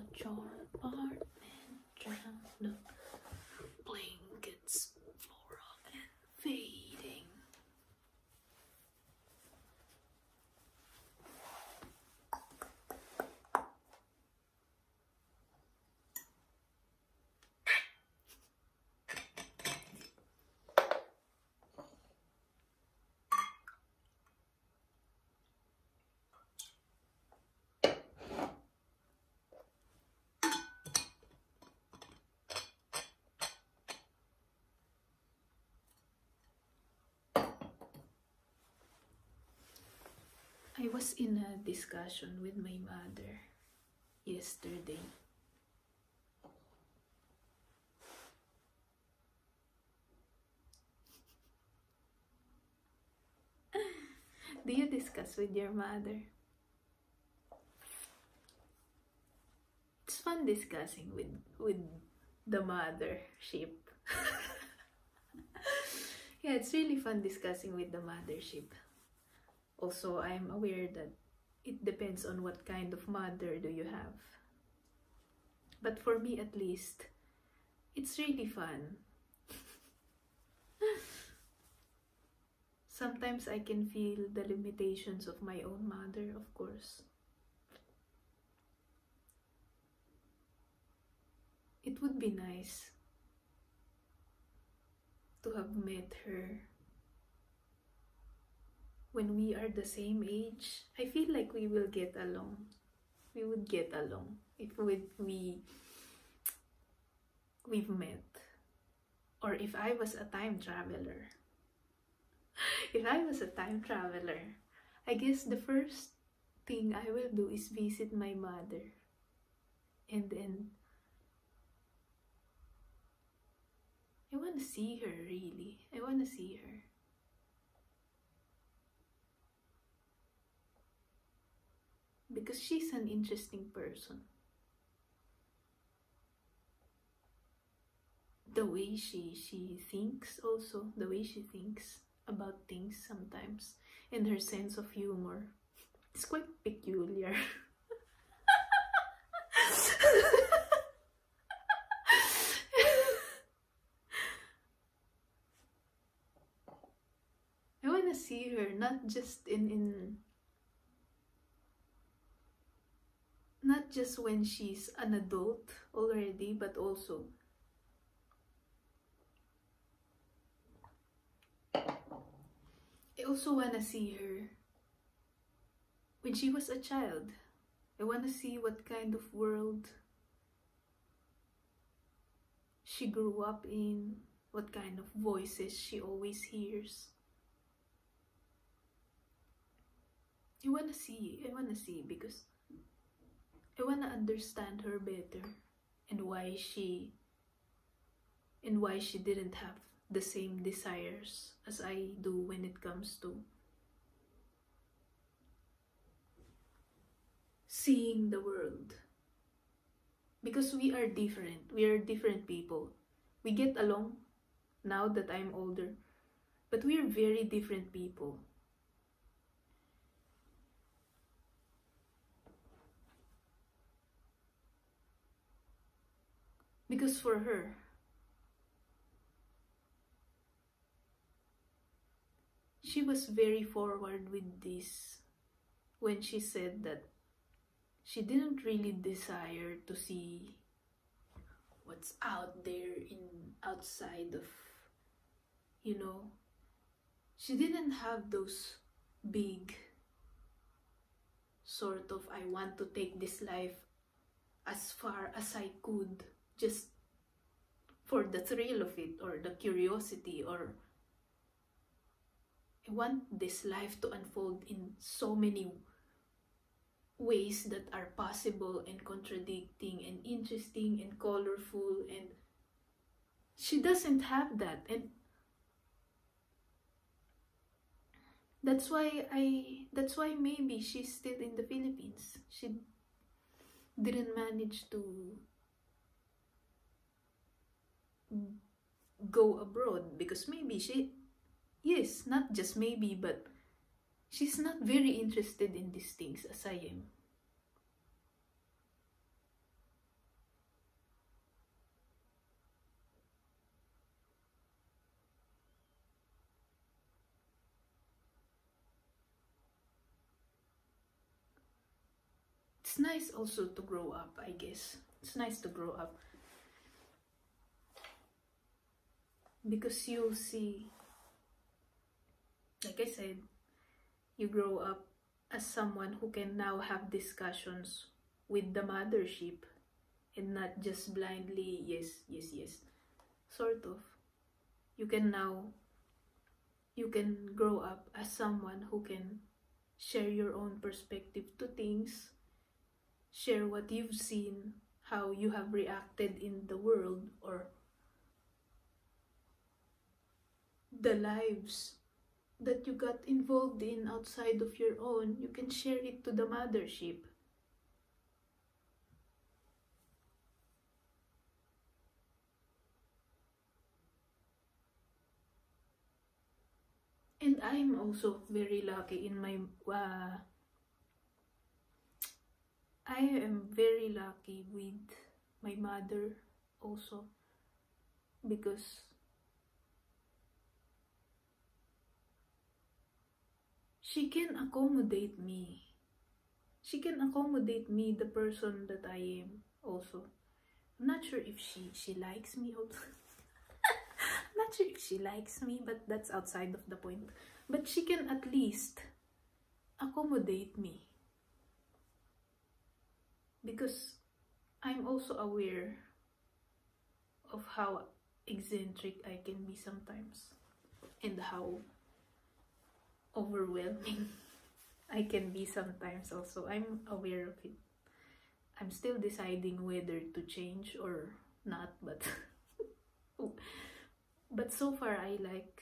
out your apartment, drown the blankets, floral and fading. I was in a discussion with my mother yesterday. Do you discuss with your mother? It's fun discussing with the mothership. Yeah, it's really fun discussing with the mothership. Also, I'm aware that it depends on what kind of mother do you have. But for me at least, it's really fun. Sometimes I can feel the limitations of my own mother, of course. It would be nice to have met her when we are the same age. I feel like we will get along. We would get along if we've met. Or if I was a time traveler. If I was a time traveler, I guess the first thing I will do is visit my mother. And then I want to see her, really. I want to see her. Because she's an interesting person. The way she thinks also, the way she thinks about things sometimes, and her sense of humor. It's quite peculiar. I want to see her not just not just when she's an adult already, but also I also want to see her when she was a child. I want to see what kind of world she grew up in, what kind of voices she always hears. I want to see because I want to understand her better and why she didn't have the same desires as I do when it comes to seeing the world. Because we are different. We are different people. We get along now that I'm older, but we are very different people. Because for her, she was very forward with this when she said that she didn't really desire to see what's out there outside of, you know, she didn't have those big sort of I want to take this life as far as I could, just for the thrill of it or the curiosity, or I want this life to unfold in so many ways that are possible and contradicting and interesting and colorful, and she doesn't have that. And that's why maybe she's still in the Philippines. She didn't manage to go abroad because maybe yes, not just maybe, but she's not very interested in these things as I am. it's nice also to grow up, I guess. It's nice to grow up because you'll see, like I said, you grow up as someone who can now have discussions with the mothership and not just blindly yes, yes, yes. Sort of. You can grow up as someone who can share your own perspective to things, share what you've seen, how you have reacted in the world, or the lives that you got involved in outside of your own. You can share it to the mothership. And I'm also very lucky in my I am very lucky with my mother also, because she can accommodate me. She can accommodate me, the person that I am also. I'm not sure if she likes me also. I'm not sure if she likes me, but that's outside of the point. But she can at least accommodate me, because I'm also aware of how eccentric I can be sometimes and how overwhelming I can be sometimes also. I'm aware of it. I'm still deciding whether to change or not, but but so far I like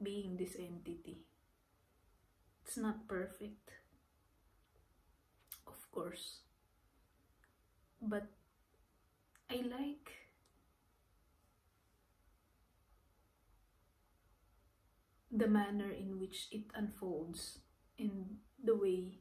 being this entity. It's not perfect, of course, but I like the manner in which it unfolds, in the way